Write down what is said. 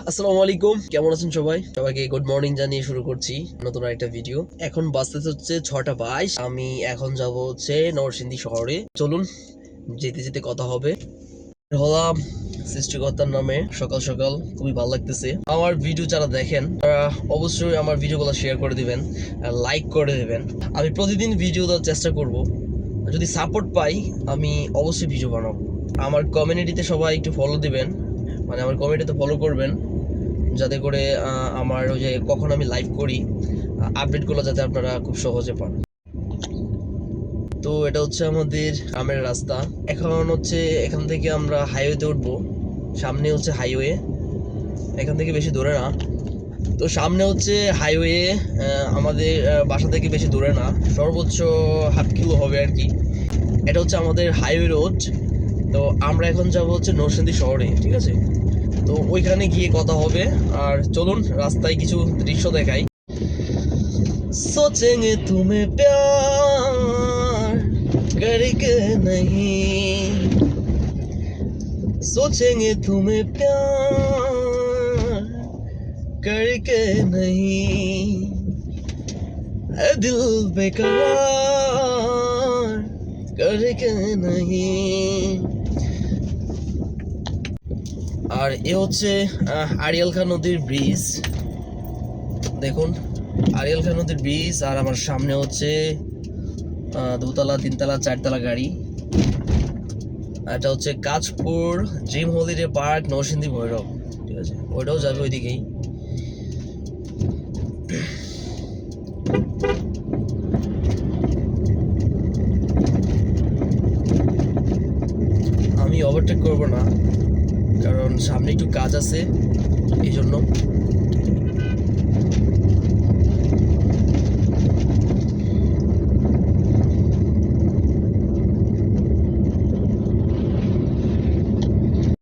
আসসালামু আলাইকুম, কেমন আছেন সবাই? সবাইকে গুড মর্নিং জানিয়ে শুরু করছি নতুন একটা ভিডিও। এখন বাজতে হচ্ছে 6:22। আমি এখন যাব হচ্ছে নরসিংদী শহরে। চলুন যেতে যেতে কথা হবে। হলাম সৃষ্টিকর্তার নামে সকাল সকাল, খুবই ভালো লাগতেছে। আমার ভিডিও যারা দেখেন তারা অবশ্যই আমার ভিডিওগুলো শেয়ার করে দিবেন, লাইক করে দেবেন। আমি প্রতিদিন ভিডিও দেওয়ার চেষ্টা করব। যদি সাপোর্ট পাই আমি অবশ্যই ভিডিও বানাবো। আমার কমিউনিটিতে সবাই একটু ফলো দিবেন, মানে আমার কমিউনিটিতে ফলো করবেন, যাতে করে আমার ওই যে কখন আমি লাইভ করি আপডেটগুলো যাতে আপনারা খুব সহজে পান। তো এটা হচ্ছে আমাদের গ্রামের রাস্তা। এখন হচ্ছে এখান থেকে আমরা হাইওয়েতে উঠবো। সামনে হচ্ছে হাইওয়ে, এখান থেকে বেশি দূরে না। তো সামনে হচ্ছে হাইওয়ে, আমাদের বাসা থেকে বেশি দূরে না, সর্বোচ্চ ½ কিলো হবে আর কি। এটা হচ্ছে আমাদের হাইওয়ে রোড। তো আমরা এখন যাব হচ্ছে নরসিংদী শহরে, ঠিক আছে? তো ওইখানে গিয়ে কথা হবে। আর চলুন রাস্তায় কিছু দৃশ্য দেখাই। सोचेंगे तुम्हें प्यार करके नहीं, सोचेंगे तुम्हें प्यार करके नहीं, है दिल बेकरार करके नहीं। আর এ হচ্ছে আড়িয়াল খাঁ নদীর ব্রিজ। দেখুন আড়িয়াল খাঁ নদীর ব্রিজ। আর আমার সামনে হচ্ছে 2তলা 3তলা 4তলা গাড়ি। এটা হচ্ছে Kanchpur dream holiday park Narsingdi Bhairab, ঠিক আছে? ওইটাও যাবে ওইদিকেই। আমি ওভারটেক করব না, কারণ সামনে একটু কাজ আছে, এই জন্য।